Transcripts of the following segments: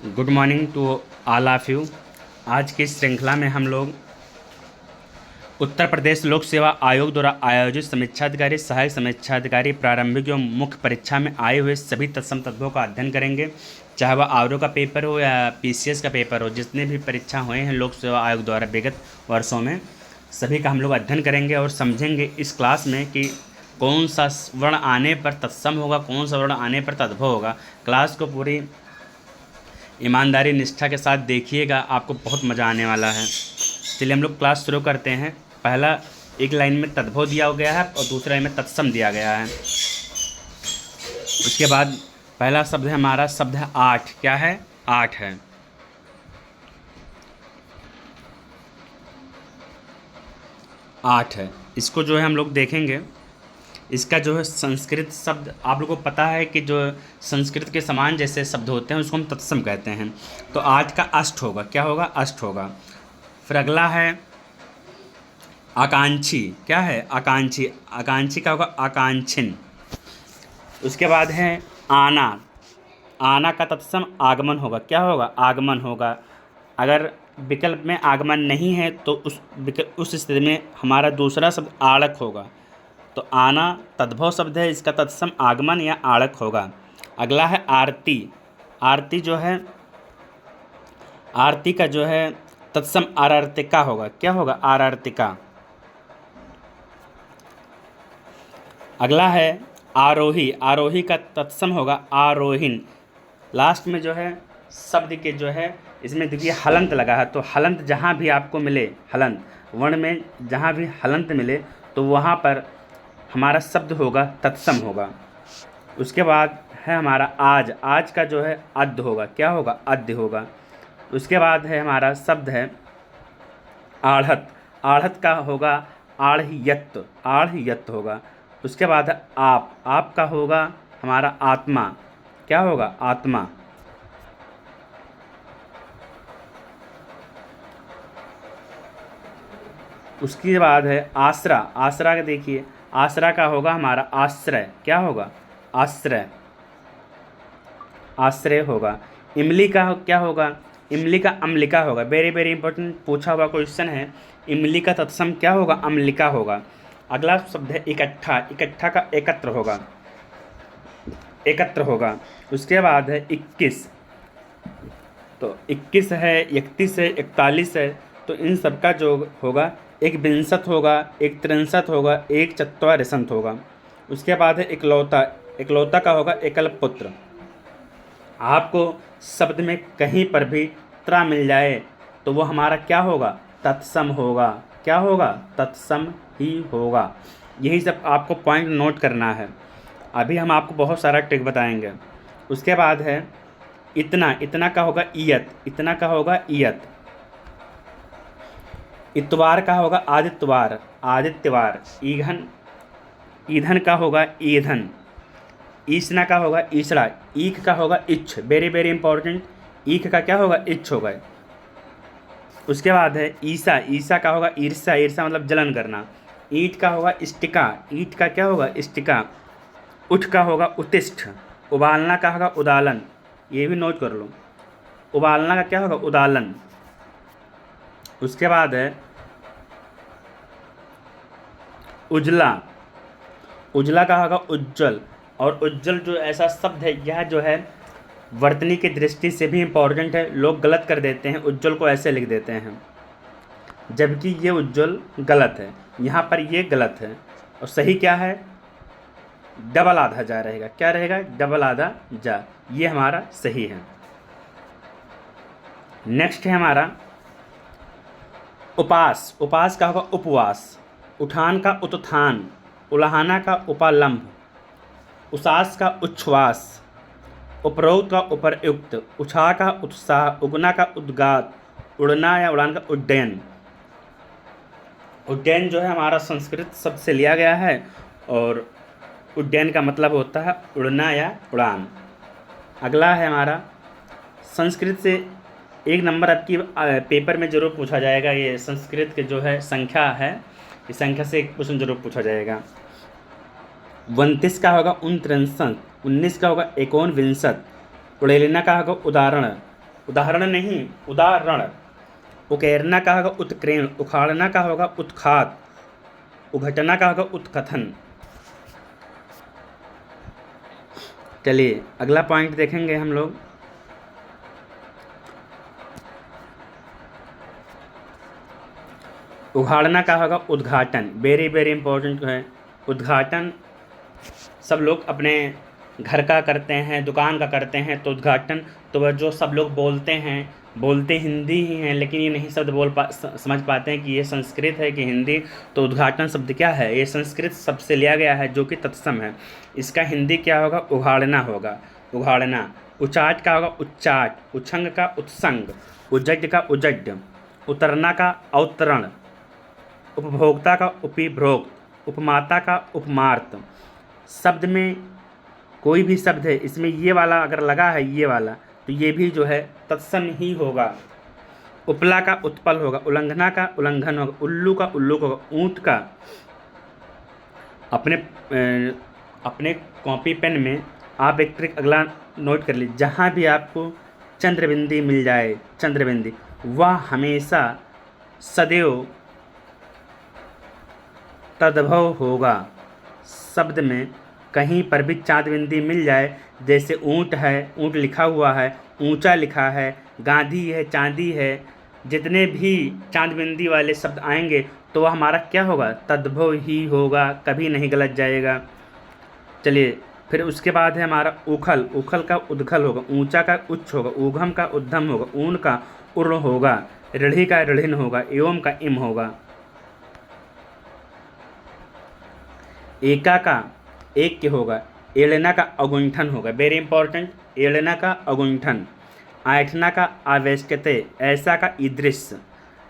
Good morning to all of you. आज की श्रृंखला में हम लोग उत्तर प्रदेश लोक सेवा आयोग द्वारा आयोजित समीक्षाधिकारी, सहायक समीक्षाधिकारी, प्रारंभिक एवं मुख्य परीक्षा में आए हुए सभी तत्सम तत्वों का अध्ययन करेंगे। चाहे वह आरओ का पेपर हो या पीसीएस का पेपर हो, जितने भी परीक्षा हुए हैं लोक सेवा आयोग द्वारा विगत वर्षों में, सभी का हम लोग अध्ययन करेंगे और समझेंगे इस क्लास में कि कौन सा वर्ण आने पर तत्सम होगा, कौन सा वर्ण आने पर तद्भव होगा। क्लास को पूरी ईमानदारी निष्ठा के साथ देखिएगा, आपको बहुत मज़ा आने वाला है। चलिए हम लोग क्लास शुरू करते हैं। पहला एक लाइन में तद्भव दिया गया है और दूसरा लाइन में तत्सम दिया गया है। उसके बाद पहला शब्द है हमारा, शब्द है आठ। क्या है? आठ है। आठ है, इसको जो है हम लोग देखेंगे। इसका जो है संस्कृत शब्द, आप लोगों को पता है कि जो संस्कृत के समान जैसे शब्द होते हैं उसको हम तत्सम कहते हैं। तो आठ का अष्ट होगा। क्या होगा? अष्ट होगा। फिर अगला है आकांक्षी। क्या है? आकांक्षी। आकांक्षी का होगा आकांक्षिन। उसके बाद है आना। आना का तत्सम आगमन होगा। क्या होगा? आगमन होगा। अगर विकल्प में आगमन नहीं है तो उस स्थिति में हमारा दूसरा शब्द आड़क होगा। तो आना तद्भव शब्द है, इसका तत्सम आगमन या आड़क होगा। अगला है आरती। आरती जो है, आरती का जो है तत्सम आरार्तिका होगा। क्या होगा? आरार्तिका। अगला है आरोही। आरोही का तत्सम होगा आरोहिन। लास्ट में जो है शब्द के जो है इसमें देखिए हलंत लगा है, तो हलंत जहाँ भी आपको मिले, हलंत वर्ण में जहाँ भी हलंत मिले तो वहाँ पर हमारा शब्द होगा तत्सम होगा। उसके बाद है हमारा आज। आज का जो है अद्य होगा। क्या होगा? अद्य होगा। उसके बाद है हमारा शब्द है आढ़त। आढ़त का होगा आढ़यत्त। आढ़यत्त होगा। उसके बाद है आप का होगा हमारा आत्मा। क्या होगा? आत्मा। उसके बाद है आसरा। आसरा का देखिए, आसरा का होगा हमारा आश्रय। क्या होगा? आश्रय। आश्रय होगा। इमली का क्या होगा? इमली का अम्लिका होगा। वेरी वेरी इंपॉर्टेंट पूछा हुआ क्वेश्चन है। इमली का तत्सम क्या होगा? अम्लिका होगा। अगला शब्द है इकट्ठा। इकट्ठा का एकत्र होगा। एकत्र होगा। उसके बाद है 21। तो 21 है, 31 है, 41 है, तो इन सब का जो होगा एक विंशत होगा, एक त्रिंशत होगा, एक चत्वारिशंत होगा। उसके बाद है इकलौता। इकलौता का होगा एकल पुत्र। आपको शब्द में कहीं पर भी त्रा मिल जाए तो वो हमारा क्या होगा? तत्सम होगा। क्या होगा? तत्सम ही होगा। यही सब आपको पॉइंट नोट करना है। अभी हम आपको बहुत सारा ट्रिक बताएंगे। उसके बाद है इतना। इतना का होगा ईयत। इतना का होगा ईयत। इतवार का होगा आदित्यवार। आदित्यवार। ईघन। ईधन का होगा ईधन। ईसना का होगा ईसड़ा। ईख का होगा इच्छ। Very very important. ईख का क्या होगा? इच्छ होगा। उसके बाद है ईसा। ईसा का होगा ईर्षा। ईर्षा मतलब जलन करना। ईंट का होगा इष्टिका। ईंट का क्या होगा? इष्टिका। उठ का होगा उत्तिष्ठ। उबालना का होगा उदालन। ये भी नोट कर लो। उबालना का क्या होगा? उदालन। उसके बाद है उजला। उजला का होगा उज्जवल। और उज्जवल जो ऐसा शब्द है, यह जो है वर्तनी की दृष्टि से भी इम्पोर्टेंट है। लोग गलत कर देते हैं, उज्जवल को ऐसे लिख देते हैं, जबकि ये उज्जवल गलत है। यहाँ पर ये गलत है और सही क्या है? डबल आधा जा रहेगा। क्या रहेगा? डबल आधा जा। ये हमारा सही है। नेक्स्ट है हमारा उपास। उपास का होगा उपवास। उठान का उत्थान। उलाहना का उपालंब। उसास का उच्छ्वास। उपरोक्त का उपरयुक्त। उछा का उत्साह। उगना का उद्गात। उड़ना या उड़ान का उड्डयन। उड्डयन जो है हमारा संस्कृत शब्द से लिया गया है और उड्डयन का मतलब होता है उड़ना या उड़ान। अगला है हमारा संस्कृत से एक नंबर आपकी पेपर में ज़रूर पूछा जाएगा। ये संस्कृत के जो है संख्या है, इस संख्या से एक क्वेश्चन जरूर पूछा जाएगा। 29 का होगा 29। 19 का होगा 19। उड़ेलिना का होगा उदाहरण। उदाहरण नहीं, उदाहरण। उकेरना का होगा उत्कीर्ण, उखाड़ना का होगा उत्खात, उघटना का होगा उत्कथन। चलिए अगला पॉइंट देखेंगे हम लोग। उघाड़ना का होगा उद्घाटन, वेरी वेरी इंपॉर्टेंट है। उद्घाटन सब लोग अपने घर का करते हैं, दुकान का करते हैं, तो उद्घाटन तो वह जो सब लोग बोलते हैं, बोलते हिंदी ही हैं लेकिन ये नहीं शब्द समझ पाते हैं कि ये संस्कृत है कि हिंदी। तो उद्घाटन शब्द क्या है, ये संस्कृत शब्द से लिया गया है जो कि तत्सम है। इसका हिंदी क्या होगा, उघाड़ना होगा, उघाड़ना। उचाट का होगा उच्चाट, उछंग का उत्संग, उजड का उजड, उतरना का अवतरण, उपभोक्ता का उपभोक्त, उपमाता का उपमार्त। शब्द में कोई भी शब्द है इसमें ये वाला अगर लगा है, ये वाला, तो ये भी जो है तत्सम ही होगा। उपला का उत्पल होगा, उल्लंघना का उल्लंघन होगा, उल्लू का उल्लूक होगा, ऊँट का। अपने कॉपी पेन में आप एक ट्रिक अगला नोट कर लीजिए। जहाँ भी आपको चंद्रबिंदी मिल जाए, चंद्रबिंदी, वह हमेशा सदैव तद्भव होगा। शब्द में कहीं पर भी चांदबिंदी मिल जाए, जैसे ऊँट है, ऊँट लिखा हुआ है, ऊंचा लिखा है, गांधी है, चांदी है, जितने भी चांदबिंदी वाले शब्द आएंगे तो वह हमारा क्या होगा, तद्भव ही होगा, कभी नहीं गलत जाएगा। चलिए फिर उसके बाद है हमारा उखल, उखल का उद्खल होगा, ऊंचा का उच्च होगा, ऊघम का उद्धम होगा, ऊन का उर्ण होगा, ऋढ़ि का ऋढ़िन होगा, एवं का इम होगा। एका का एक के होगा, एड़ना का अगुंठन होगा, वेरी इंपॉर्टेंट, एड़ना का अगुंठन। ऐठना का आवेशकते, ऐसा का ईदृश्य।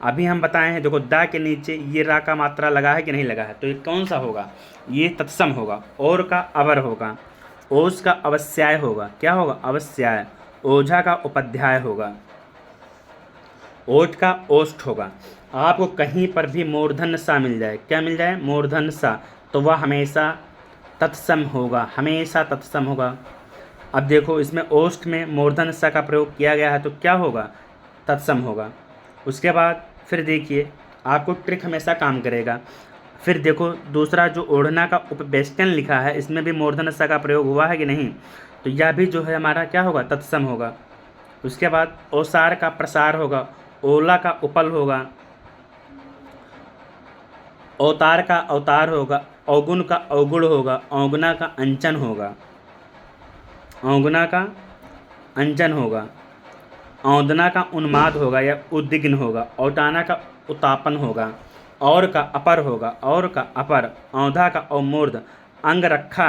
अभी हम बताए हैं, देखो दा के नीचे ये रा का मात्रा लगा है कि नहीं लगा है, तो ये कौन सा होगा, ये तत्सम होगा। और का अवर होगा, ओस का अवस्याय होगा, क्या होगा, अवस्याय। ओझा का उपाध्याय होगा, ओठ का ओष्ठ होगा। आपको कहीं पर भी मूर्धन्य सा मिल जाए, क्या मिल जाए, मूर्धन्य सा, तो वह हमेशा तत्सम होगा, हमेशा तत्सम होगा। अब देखो इसमें ओष्ठ में मूर्धन्य सा का प्रयोग किया गया है तो क्या होगा, तत्सम होगा। उसके बाद फिर देखिए आपको ट्रिक हमेशा काम करेगा। फिर देखो दूसरा जो ओढ़ना का उपवेष्टन लिखा है, इसमें भी मूर्धन्य सा का प्रयोग हुआ है कि नहीं, तो यह भी जो है हमारा क्या होगा, तत्सम होगा। उसके बाद ओसार का प्रसार होगा, ओला का उपल होगा, अवतार का अवतार होगा, अवगुण का अवगुण होगा, औगुना का अंचन होगा, औगुना का अंचन होगा, औदना का उन्माद होगा या उद्विग्न होगा, औटाना का उतापन होगा, और का अपर होगा, और का अपर, औधा का अवमूर्ध, अंगरक्षा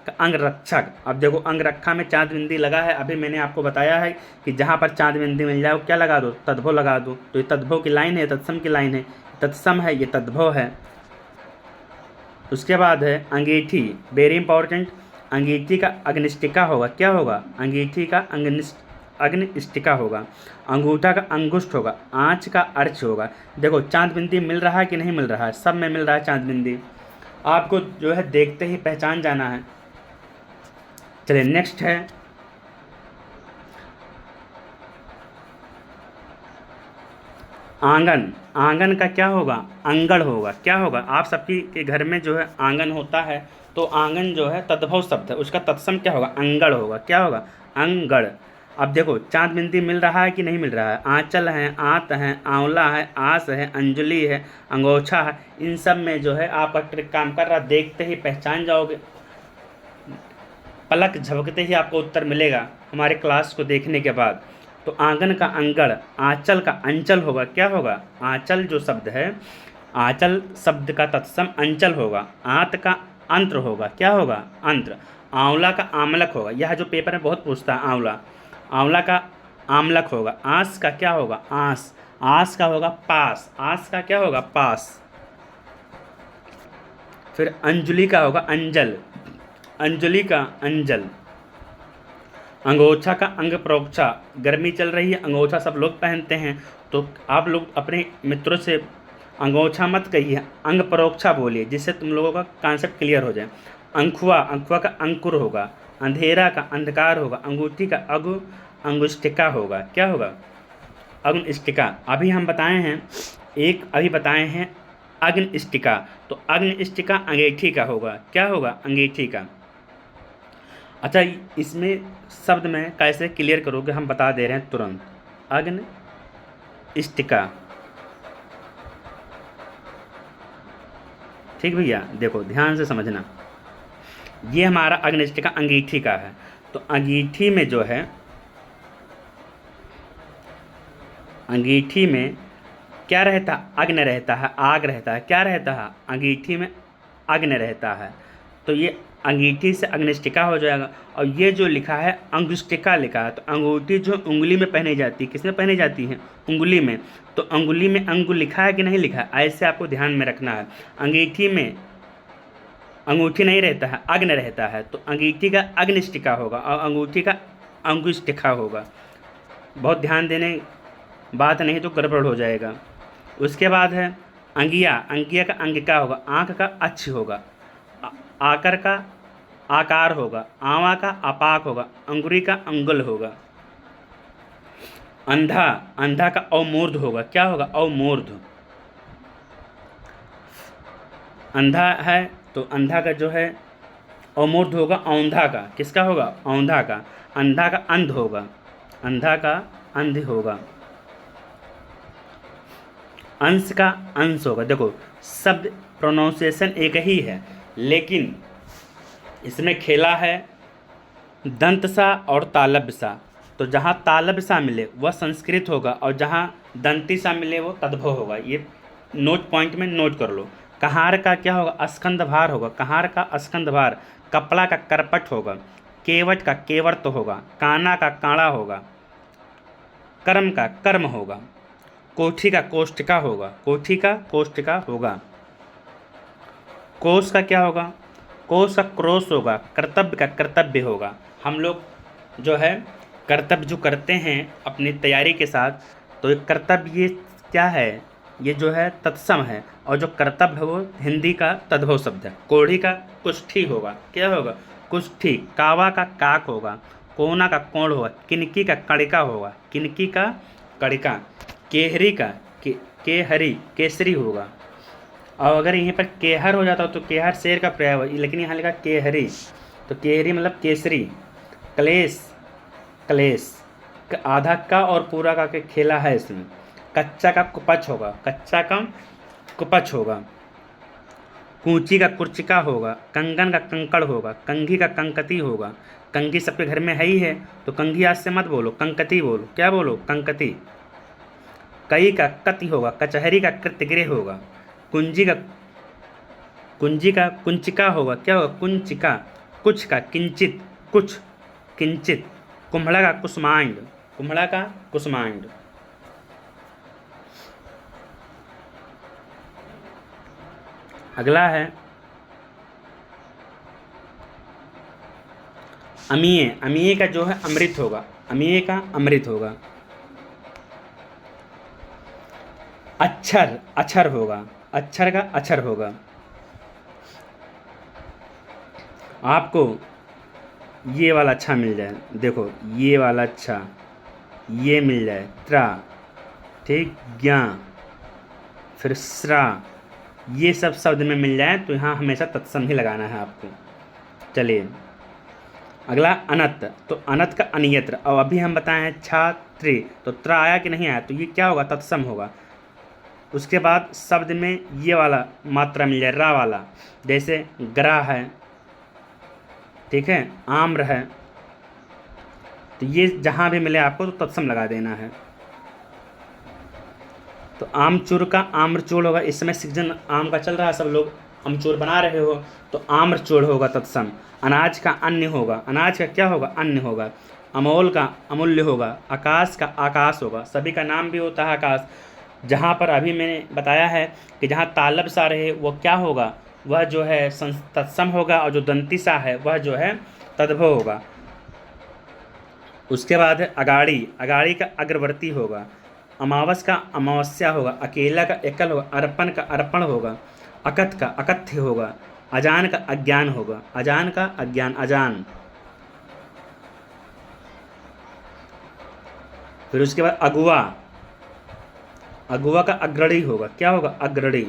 का अंगरक्षक। अब देखो अंगरक्षा में चांदबिंदी लगा है, अभी मैंने आपको बताया है कि जहाँ पर चांदबिंदी मिल जाए वो क्या लगा दो, तद्भव लगा दो। तो ये तद्भव की लाइन है, तत्सम की लाइन है, तत्सम है, ये तद्भव है। उसके बाद है अंगीठी, वेरी इंपॉर्टेंट, अंगीठी का अग्निष्टिका होगा, क्या होगा, अंगीठी का अग्निष्टिका होगा। अंगूठा का अंगुष्ठ होगा, आँच का अर्च होगा। देखो चांदबिंदी मिल रहा है कि नहीं मिल रहा है, सब में मिल रहा है चांदबिंदी, आपको जो है देखते ही पहचान जाना है। चलिए नेक्स्ट है आंगन। आंगन का क्या होगा, अंगड़ होगा, क्या होगा। आप सबकी के घर में जो है आंगन होता है, तो आंगन जो है तद्भव शब्द है, उसका तत्सम क्या होगा, अंगड़ होगा, क्या होगा, अंगड़। अब देखो चांदबिंदी मिल रहा है कि नहीं मिल रहा है, आंचल है, आंत है, आंवला है, आस है, अंजलि है, अंगोछा है, इन सब में जो है आपका ट्रिक काम कर रहा, देखते ही पहचान जाओगे, पलक झपकते ही आपको उत्तर मिलेगा हमारे क्लास को देखने के बाद। तो आंगन का अंगड़, आंचल का अंचल होगा, क्या होगा, आंचल जो शब्द है, आंचल शब्द का तत्सम अंचल होगा। आंत का अंत्र होगा, क्या होगा, अंत्र। आंवला का आमलक होगा, यह जो पेपर में बहुत पूछता है, आंवला, आंवला का आमलक होगा। आंस का क्या होगा, आंस, आंस का होगा पास, आंस का क्या होगा, पास। फिर अंजलि का होगा अंजल, अंजलि का अंजल। अंगोछा का अंग प्रोक्षा, गर्मी चल रही है, अंगोछा सब लोग पहनते हैं, तो आप लोग अपने मित्रों से अंगोछा मत कहिए, अंग परोक्षा बोलिए, जिससे तुम लोगों का कॉन्सेप्ट क्लियर हो जाए। अंखुआ, अंखुआ का अंकुर होगा। अंधेरा का अंधकार होगा। अंगूठी का अगु, अंगुष्टिका होगा। क्या होगा? अंगुष्टिका। अभी हम बताए हैं, एक अभी बताए हैं अग्निष्टिका, तो अग्निष्टिका अंगीठी का होगा। क्या होगा? अंगीठी का। अच्छा, इसमें शब्द में कैसे क्लियर करोगे हम बता दे रहे हैं तुरंत। अग्निष्टिका, ठीक भैया, देखो ध्यान से समझना, ये हमारा अग्निष्टिका अंगीठी का है। तो अंगीठी में जो है, अंगीठी में क्या रहता है? अग्नि रहता है, आग रहता है। क्या रहता है? अंगीठी में अग्नि रहता है। तो ये अंगीठी से अग्निष्टिका हो जाएगा। और ये जो लिखा है अंगुष्टिका लिखा है, तो अंगूठी जो उंगली में पहनी जाती है, किसमें पहनी जाती है? उंगली में। तो अंगुली में अंगु लिखा है कि नहीं लिखा है? ऐसे आपको ध्यान में रखना है। अंगीठी में अंगूठी नहीं रहता है, अग्नि रहता है। तो अंगीठी का अग्निष्टिका होगा और अंगूठी का अंगुष्टिका होगा। बहुत ध्यान देने बात, नहीं तो गड़बड़ हो जाएगा। उसके बाद है अंगिया। अंगिया का अंगिका होगा, आँख का अच्छ होगा, आकर का आकार होगा, आवा का अपाक होगा, अंगुरी का अंगुल होगा। अंधा, अंधा का अवमूर्ध होगा। क्या होगा? अवमूर्ध। अंधा है तो अंधा का जो है अवमूर्ध होगा। औंधा का किसका होगा? औंधा का। अंधा का अंध होगा, अंधा का अंध होगा। अंश का अंश होगा। देखो शब्द प्रोनाउंसिएशन एक ही है, लेकिन इसमें खेला है दंत सा और तालब्य सा। तो जहाँ तालब्य सा मिले वह संस्कृत होगा और जहाँ दंती सा मिले वो तद्भव होगा। ये नोट पॉइंट में नोट कर लो। कहार का क्या होगा? स्कंद भार होगा, कहार का स्कंद भार। कपड़ा का करपट होगा, केवट का केवर्त होगा, काना का काड़ा होगा, कर्म का कर्म होगा, कोठी का कोष्ठिका होगा, कोठी का कोष्ठिका होगा। कोष का क्या होगा? कोष का क्रोश होगा, कर्तव्य का कर्तव्य होगा। हम लोग जो है कर्तव्य जो करते हैं अपनी तैयारी के साथ, तो ये कर्तव्य ये क्या है? ये जो है तत्सम है, और जो कर्तव्य है वो हिंदी का तद्भव शब्द है। कोढ़ी का कुष्ठी होगा। क्या होगा? कुष्ठी। कावा का काक होगा, कोना का कोण होगा, किनकी का कड़िका होगा, किनकी का कड़िका। केहरी का केहरी केसरी होगा। और अगर यहीं पर केहर हो जाता तो केहर शेर का पर्याय होगा, लेकिन यहाँ लिखा केहरी, तो केहरी मतलब केसरी। क्लेश, क्लेश आधा का और पूरा का के खेला है इसमें। कच्चा का कुपच होगा, कच्चा का कुपच होगा। कूची का कुर्चिका होगा, कंगन का कंकड़ होगा, कंघी का कंकती होगा। कंघी सबके घर में है ही है, तो कंघी आज से मत बोलो, कंकती बोलो। क्या बोलो? कंकती। कई का कति होगा, कचहरी का कृत्यगृह होगा। कुंजी का कुंचिका होगा। क्या होगा? कुंचिका। कुछ का किंचित, कुछ किंचित। कुम्हड़ा का कुसुमांड, कुम्हड़ा का कुसुमांड। अगला है अमीय। अमीय का जो है अमृत होगा, अमीय का अमृत होगा। अक्षर, अक्षर होगा, अक्षर का अक्षर होगा। आपको ये वाला अच्छा मिल जाए, देखो ये वाला अच्छा, ये मिल जाए त्रा, ठीक, ज्ञा, फिर स्रा, ये सब शब्द में मिल जाए तो यहाँ हमेशा तत्सम ही लगाना है आपको। चलिए अगला अनत। तो अनत का अनियत्र। और अभी हम बताए हैं छात्री, तो त्रा आया कि नहीं आया? तो ये क्या होगा? तत्सम होगा। उसके बाद शब्द में ये वाला मात्रा मिल जाए, रा वाला, जैसे ग्रा है, ठीक है, आम्र है। तो ये जहाँ भी मिले आपको तो तत्सम लगा देना है। तो आमचूर का आम्रचूड़ होगा। इस समय सीजन आम का चल रहा है, सब लोग आमचूर बना रहे हो, तो आम्रचूड़ होगा तत्सम। अनाज का अन्य होगा, अनाज का क्या होगा? अन्य होगा। अमोल का अमूल्य होगा। आकाश का आकाश होगा। सभी का नाम भी होता है आकाश। जहाँ पर अभी मैंने बताया है कि जहाँ तालब सा रहे वो क्या होगा? वह जो है तत्सम होगा, और जो दंती सा है वह जो है तद्भव होगा। उसके बाद है अगाड़ी। अगाड़ी का अग्रवर्ती होगा। अमावस का अमावस्या होगा। अकेला का एकल होगा। अर्पण का अर्पण होगा। अकथ का अकथ्य होगा। अजान का अज्ञान होगा। अजान का अज्ञान, अजान। फिर उसके बाद अगुआ, अगुआ का अग्रणी होगा, क्या होगा? अग्रणी।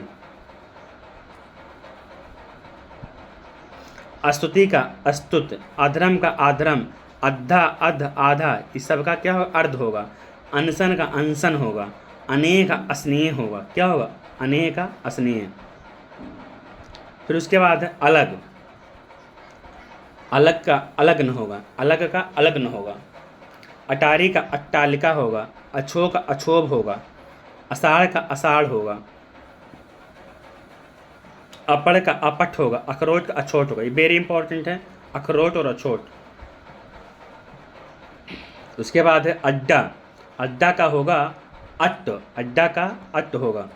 अस्तुति का अस्तुत, अधर्म का आधर्म, अद्धा अध आधा, इस सब का क्या होगा? अर्ध होगा। अनशन का अनशन होगा। अनेक का असनीय होगा, क्या होगा? अनेक का असनीय। फिर उसके बाद है अलग, अलग का अलग्न होगा, अलग का अलग्न होगा। अटारी का अट्टालिका होगा, अछो का अछोभ होगा, अषाढ़ का अषाढ़ होगा, अपड़ का अपठ होगा, अखरोट का अछोट होगा। ये वेरी इंपॉर्टेंट है, अखरोट और अछोट। उसके बाद है अड्डा, अड्डा का होगा अट्ट, अड्डा का अट्ट होगा।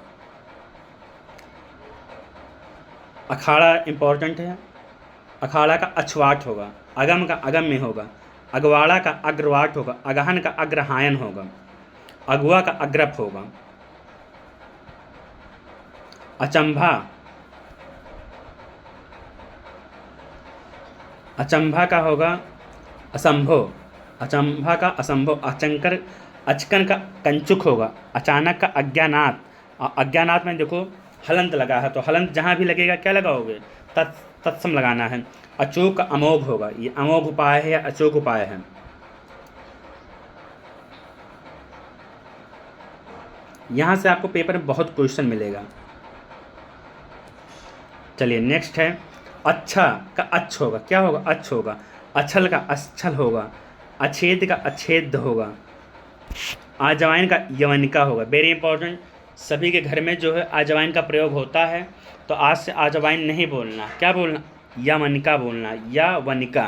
अखाड़ा इंपॉर्टेंट है, अखाड़ा का अछवाट होगा, अगम का अगम्य होगा, अगवाड़ा का अग्रवाट होगा, अगहन का अग्रहायन होगा, अगुआ का अग्रप होगा। अचंभा, अचंभा का होगा असंभव, अचंभा का असंभव। अचंकर, अचकन का कंचुक होगा, अचानक का अज्ञानात। अज्ञानात में देखो हलंत लगा है, तो हलंत जहाँ भी लगेगा क्या लगाओगे? तत्सम लगाना है। अचोक का अमोघ होगा, ये अमोघ उपाय है या अचोक उपाय है। यहाँ से आपको पेपर में बहुत क्वेश्चन मिलेगा। चलिए नेक्स्ट है अच्छा का अच्छ होगा, क्या होगा? अच्छ होगा। अछल का अच्छल होगा, अछेद का अछेद होगा, अजवाइन का यवनिका होगा। वेरी इंपॉर्टेंट, सभी के घर में जो है अजवाइन का प्रयोग होता है, तो आज से अजवाइन नहीं बोलना, क्या बोलना? यवनिका बोलना, या वनिका।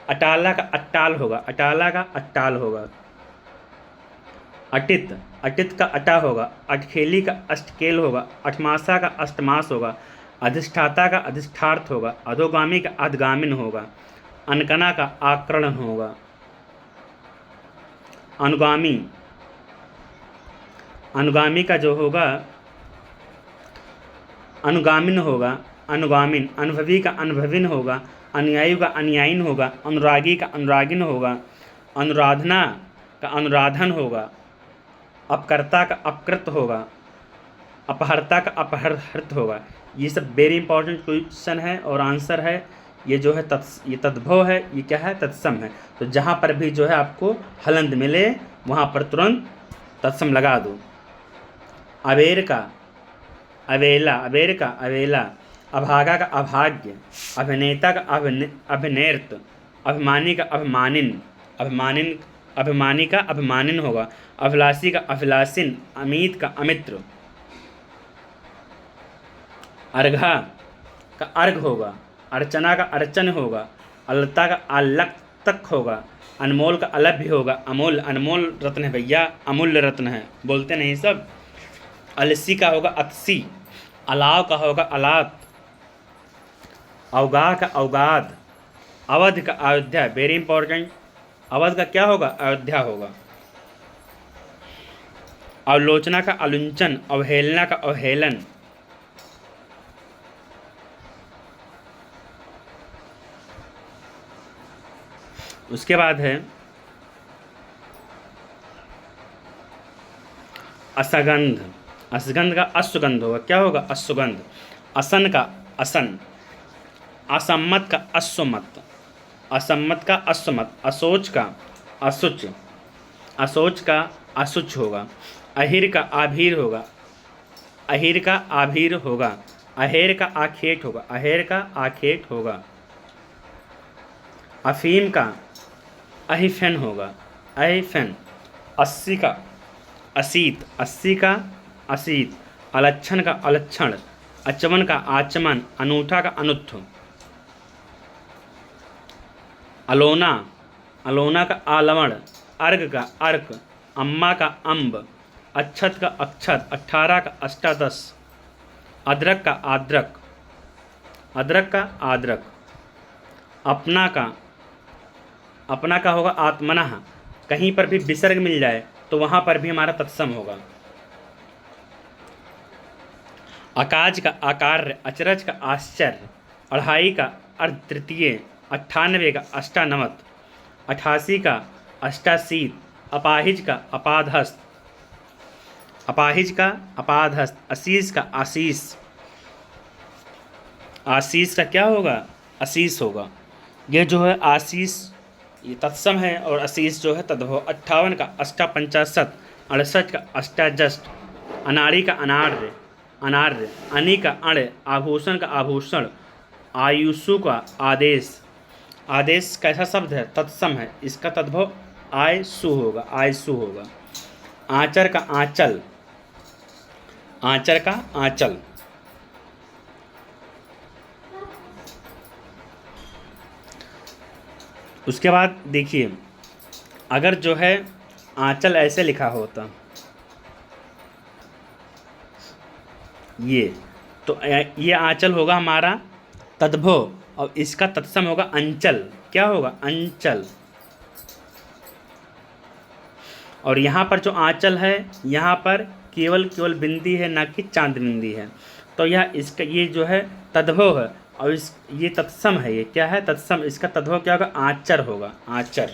अटाला का अट्टाल होगा, अटाला का अट्टाल होगा। अटित, अटित का अटा होगा, अटखेली का अष्टकेल होगा, अठमासा का अष्टमास होगा, अधिष्ठाता का अधिष्ठार्थ होगा, अधोगामी का अधगामिन होगा, अनकना का आकरण होगा। अनुगामी, अनुगामी का जो होगा अनुगामिन होगा, अनुगामिन। अनुभवी का अनुभविन होगा, अनुयायी का अनुयायीन होगा, अनुरागी का अनुरागिन होगा, अनुराधना का अनुराधन होगा, अपकर्ता का अपकृत होगा, अपहर्ता का अपहर्त होगा। ये सब वेरी इंपॉर्टेंट क्वेश्चन है और आंसर है। ये जो है ये तद्भव है, ये क्या है? तत्सम है। तो जहाँ पर भी जो है आपको हलंत मिले वहाँ पर तुरंत तत्सम लगा दो। अबेर का अवेला, अबेर का अवेला। अभागा का अभाग्य, अभिनेता का अभिनेत्र, अभिमानी का अभिमानिन, अभिमानिन, अभिमानी का अभिमानिन होगा, अभिलाषी का अभिलाषिन, अमित का अमित्र। अर्घा का अर्घ होगा, अर्चना का अर्चन होगा, अलता का अलक्तक होगा, अनमोल का अलभ्य होगा। अमोल, अनमोल रत्न है भैया, अमूल्य रत्न है, बोलते नहीं सब। अलसी का होगा अतसी, अलाव का होगा अलात, अवगाह का अवगाध, अवध का अयोध्या। वेरी इंपॉर्टेंट, अवध का क्या होगा? अयोध्या होगा। अवलोचना का आलुंचन, अवहेलना का अवहेलन। उसके बाद है असगंध, असगंध का असुगंध होगा, क्या होगा? असुगंध। असन का असन, असम्मत का असुमत, असम्मत का असुमत। असोच का असुच, असोच का असुच होगा। अहिर का आभीर होगा, अहिर का आभीर होगा। अहेर का आखेट होगा, अहेर का आखेट होगा। अफीम का अहिफेन होगा, अहिफेन। अस्सी का असीत, अस्सी का असीत। अलक्षण का अलक्षण, अचमन का आचमन, अनूठा का अनुत्थ। अलोना, अलोना का आलवण, अर्घ का अर्क, अम्मा का अम्ब, अक्षत का अक्षत, 18 का अष्टादश। अदरक का आद्रक, अदरक का आद्रक। अपना का, अपना का होगा आत्मनः। कहीं पर भी विसर्ग मिल जाए तो वहाँ पर भी हमारा तत्सम होगा। अकाज का आकार्य, अचरज का आश्चर्य, अढ़ाई का अर्ध तृतीय, 98 का अष्टानवत, 88 का अष्टाशीत, अपाहिज का अपाधस्त, अपाहिज का अपाधस्त, असीस का आशीष, आशीष का क्या होगा, आशीष होगा। ये जो है आशीष ये तत्सम है और आशीष जो है तद्भव। 58 का अष्टापंचाशत, 68 का अष्टाजष्ट, अनाड़ी का अनार्य, अनार्य, अनि का अण, आभूषण का आभूषण, आयुषु का आदेश, आदेश कैसा शब्द है, तत्सम है, इसका तद्भव आयसु होगा, आयसु होगा। आंचर का आंचल, आंचर का आंचल, उसके बाद देखिए अगर जो है आंचल ऐसे लिखा होता ये, तो ये आंचल होगा हमारा तद्भव और इसका तत्सम होगा अंचल, क्या होगा, अंचल। और यहाँ पर जो आंचल है यहाँ पर केवल बिंदी है, ना कि चांद बिंदी है, तो यह इसका ये जो है तद्भव है और इस ये तत्सम है, ये क्या है, तत्सम, इसका तद्भव क्या होगा, आचर होगा, आचर।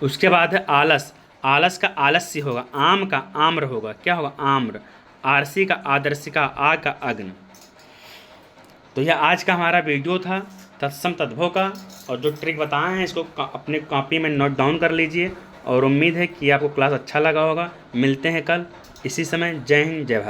उसके बाद है आलस, आलस का आलस्य होगा, आम का आम्र होगा, क्या होगा, आम्र। आरसी का आदर्शिका, आग का अग्नि। तो यह आज का हमारा वीडियो था तत्सम तद्भव का, और जो ट्रिक बताए हैं इसको अपने कॉपी में नोट डाउन कर लीजिए और उम्मीद है कि आपको क्लास अच्छा लगा होगा। मिलते हैं कल इसी समय। जय हिंद, जय भारत।